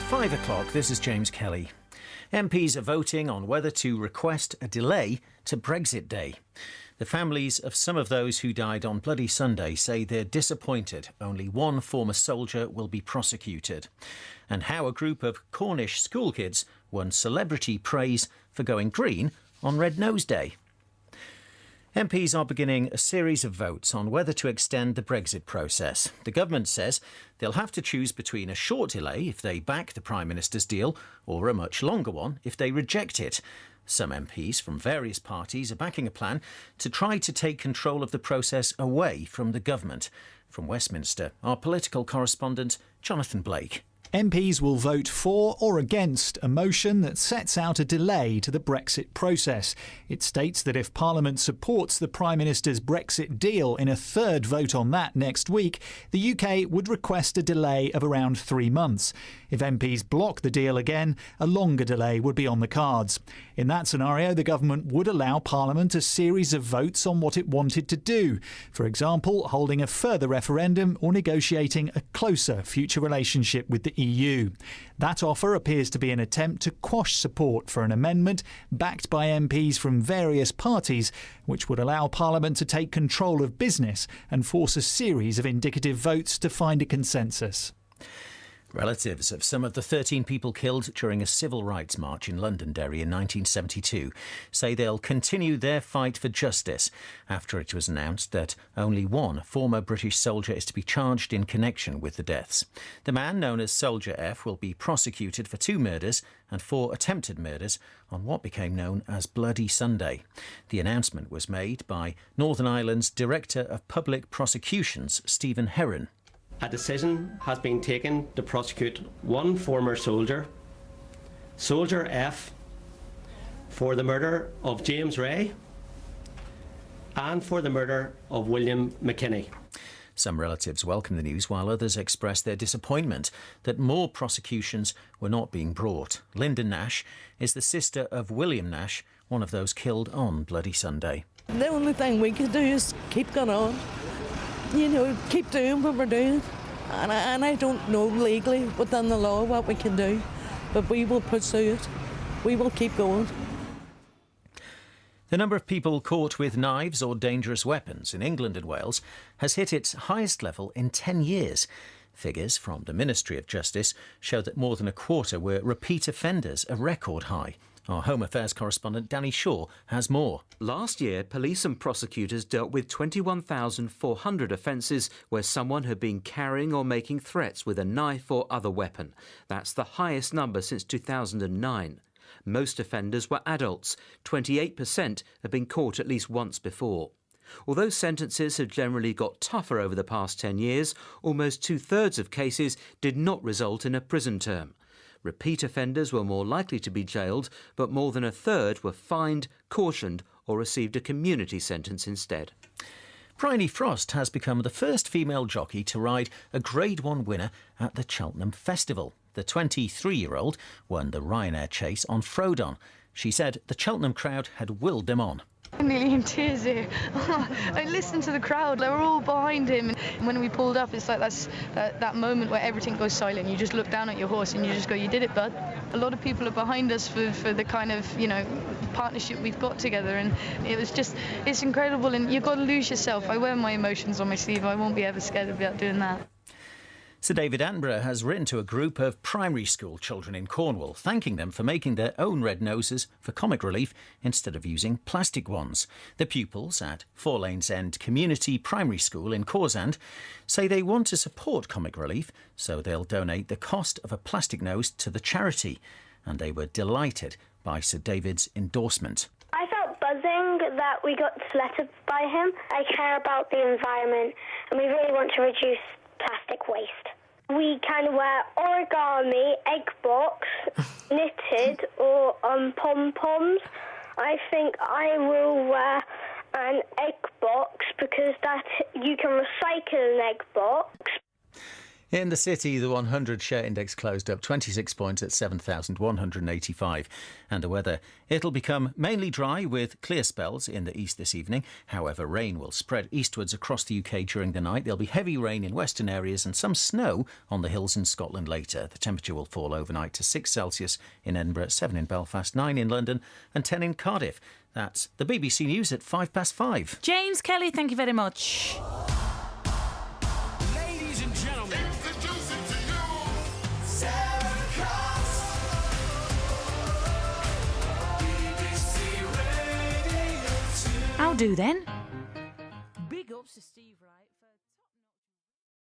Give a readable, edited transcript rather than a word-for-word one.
At 5 o'clock, this is James Kelly. MPs are voting on whether to request a delay to Brexit Day. The families of some of those who died on Bloody Sunday say they're disappointed only one former soldier will be prosecuted. And how a group of Cornish schoolkids won celebrity praise for going green on Red Nose Day. MPs are beginning a series of votes on whether to extend the Brexit process. The government says they'll have to choose between a short delay if they back the Prime Minister's deal or a much longer one if they reject it. Some MPs from various parties are backing a plan to try to take control of the process away from the government. From Westminster, our political correspondent Jonathan Blake. MPs will vote for or against a motion that sets out a delay to the Brexit process. It states that if Parliament supports the Prime Minister's Brexit deal in a third vote on that next week, the UK would request a delay of around 3 months. If MPs block the deal again, a longer delay would be on the cards. In that scenario, the government would allow Parliament a series of votes on what it wanted to do. For example, holding a further referendum or negotiating a closer future relationship with the EU. That offer appears to be an attempt to quash support for an amendment backed by MPs from various parties, which would allow Parliament to take control of business and force a series of indicative votes to find a consensus. Relatives of some of the 13 people killed during a civil rights march in Londonderry in 1972 say they'll continue their fight for justice after it was announced that only one former British soldier is to be charged in connection with the deaths. The man, known as Soldier F, will be prosecuted for 2 murders and 4 attempted murders on what became known as Bloody Sunday. The announcement was made by Northern Ireland's Director of Public Prosecutions, Stephen Heron. A decision has been taken to prosecute one former soldier, Soldier F, for the murder of James Ray and for the murder of William McKinney. Some relatives welcome the news, while others express their disappointment that more prosecutions were not being brought. Linda Nash is the sister of William Nash, one of those killed on Bloody Sunday. The only thing we can do is keep going on. You know, keep doing what we're doing. And I don't know legally within the law what we can do, but we will pursue it. We will keep going. The number of people caught with knives or dangerous weapons in England and Wales has hit its highest level in 10 years. Figures from the Ministry of Justice show that more than a quarter were repeat offenders, a record high. Our Home Affairs correspondent Danny Shaw has more. Last year, police and prosecutors dealt with 21,400 offences where someone had been carrying or making threats with a knife or other weapon. That's the highest number since 2009. Most offenders were adults. 28% had been caught at least once before. Although sentences have generally got tougher over the past 10 years, almost 2/3 of cases did not result in a prison term. Repeat offenders were more likely to be jailed, but more than 1/3 were fined, cautioned or received a community sentence instead. Bryony Frost has become the first female jockey to ride a Grade 1 winner at the Cheltenham Festival. The 23-year-old won the Ryanair Chase on Frodon. She said the Cheltenham crowd had willed him on. I'm nearly in tears here. I listened to the crowd, they were all behind him. And when we pulled up, it's like that moment where everything goes silent. You just look down at your horse and you just go, you did it, bud. A lot of people are behind us for the kind of, partnership we've got together. And it's incredible. And you've got to lose yourself. I wear my emotions on my sleeve. I won't be ever scared about doing that. Sir David Attenborough has written to a group of primary school children in Cornwall, thanking them for making their own red noses for comic relief instead of using plastic ones. The pupils at Four Lanes End Community Primary School in Cawsand say they want to support comic relief, so they'll donate the cost of a plastic nose to the charity. And they were delighted by Sir David's endorsement. I felt buzzing that we got selected by him. I care about the environment and we really want to reduce plastic waste. We kind of wear origami, egg box, knitted or pom-poms. I think I will wear an egg box because that you can recycle an egg box. In the city, the 100 share index closed up 26 points at 7,185. And the weather, it'll become mainly dry with clear spells in the east this evening. However, rain will spread eastwards across the UK during the night. There'll be heavy rain in western areas and some snow on the hills in Scotland later. The temperature will fall overnight to 6 Celsius in Edinburgh, 7 in Belfast, 9 in London and 10 in Cardiff. That's the BBC News at 5:05. James Kelly, thank you very much. Ladies and gentlemen, introducing to you Sarah Cox. BBC Radio 2. How do then?